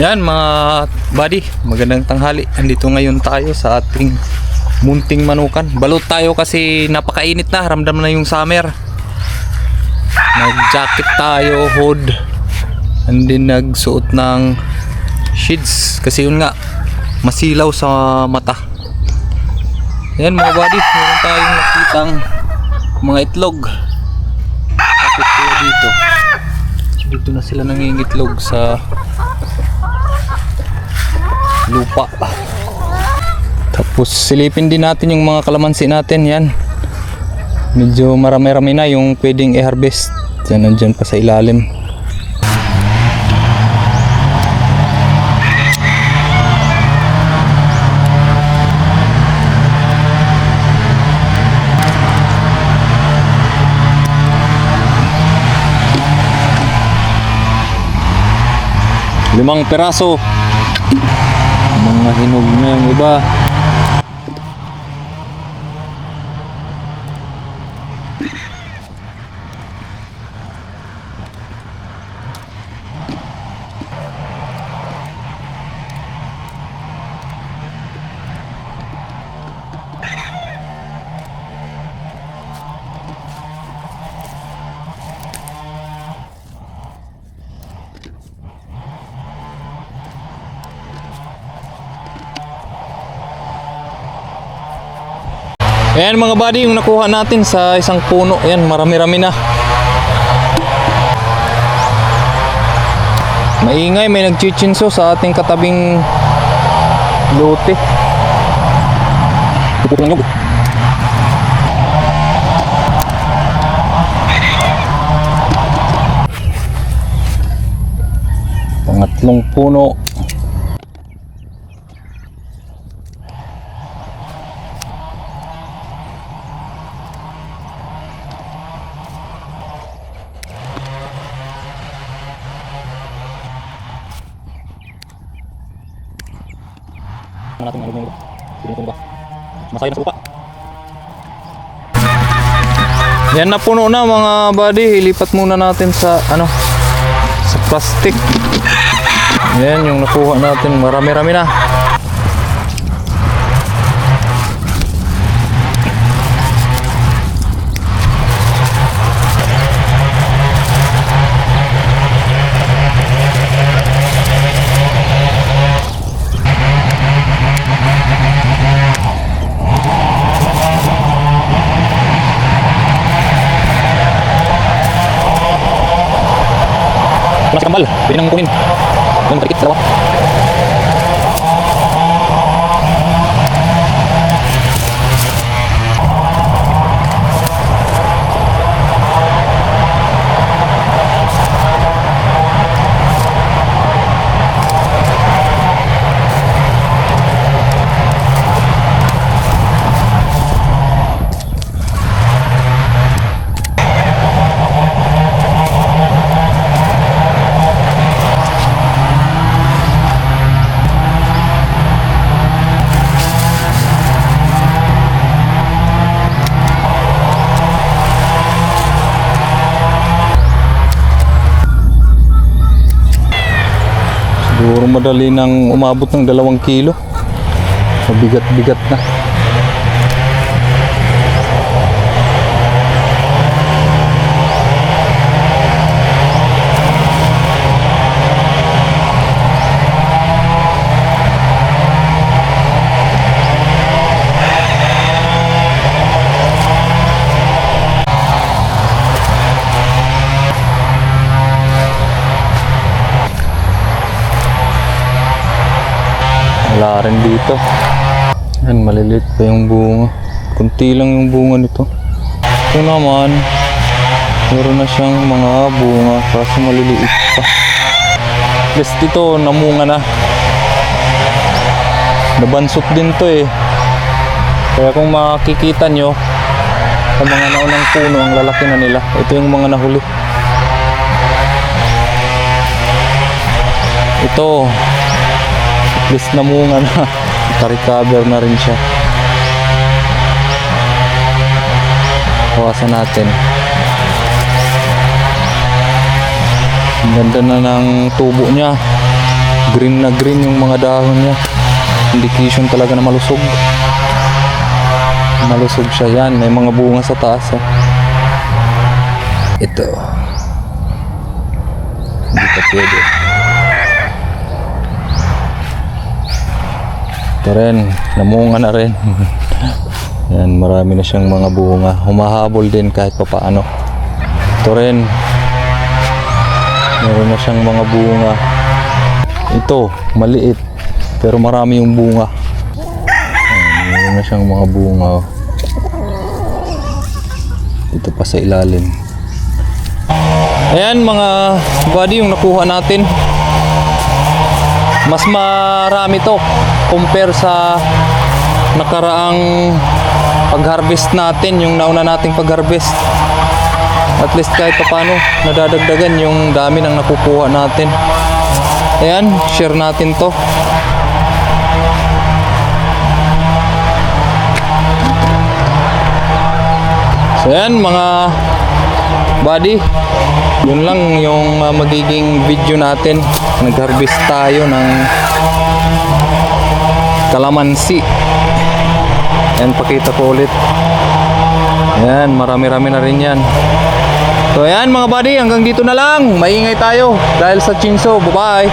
Yan mga buddy, magandang tanghali. Andito ngayon tayo sa ating munting manukan. Balot tayo kasi napakainit na, ramdam na yung summer. Nag-jacket tayo, hood, and then nagsuot ng shades kasi yun nga, masilaw sa mata. Yan mga buddy, meron tayong nakitang mga itlog. Kapit ko dito. Dito na sila nangingitlog sa lupa. Tapos silipin din natin yung mga kalamansi natin. Yan, medyo marami-rami na yung pwedeng i-harvest. Yan, nandyan pa sa ilalim. Limang peraso. Mga hinog na yung iba. Ayan mga buddy, yung nakuha natin sa isang puno. Ayan, marami-rami na. Maingay, may nagchichinso sa ating katabing lote. Pangatlong puno. Natin ng lubong ba? Masaya na sa lupa. Yan, napuno na mga buddy. Ilipat muna natin sa sa plastic. Yan yung nakuha natin, marami-rami na. Mas kambal, pwede nang kunin. Yung tarikit sa lawa. Siguro madali nang umabot ng 2 kilo. Mabigat-bigat na. Wala rin dito. Yan, maliliit pa yung bunga. Kunti lang yung bunga nito. Ito naman, meron na siyang mga bunga kaso maliliit pa. Best dito, namunga na. Nabansot din to eh. Kaya kung makikita nyo, sa mga naunang puno, ang lalaki na nila. Ito yung mga nahuli. Ito, at least namunga na. Naka-recover na rin siya. Kawasan natin. Ang ganda na ng tubo niya. Green na green yung mga dahon niya. Indication talaga na malusog. Malusog siya yan. May mga bunga sa taas. Oh. Ito. Hindi pa pwede. Ito rin. Namunga na rin. Yan, marami na siyang mga bunga. Humahabol din kahit pa paano. Ito rin. Meron na siyang mga bunga. Ito, maliit. Pero marami yung bunga. Ayan, meron na siyang mga bunga. Ito pa sa ilalim. Ayan mga buddy, yung nakuha natin. Mas marami to compare sa nakaraang pag-harvest natin, yung nauna nating pag-harvest. At least kahit pa paano nadadagdagan yung dami ng nakukuha natin. Ayan, share natin to. So ayan mga buddy, yun lang yung magiging video natin. Nag-harvest tayo ng kalamansi. Ayan, pakita ko ulit. Ayan, marami-rami na rin yan. So ayan mga buddy, hanggang dito na lang. Maingay tayo dahil sa chinso. Bye-bye.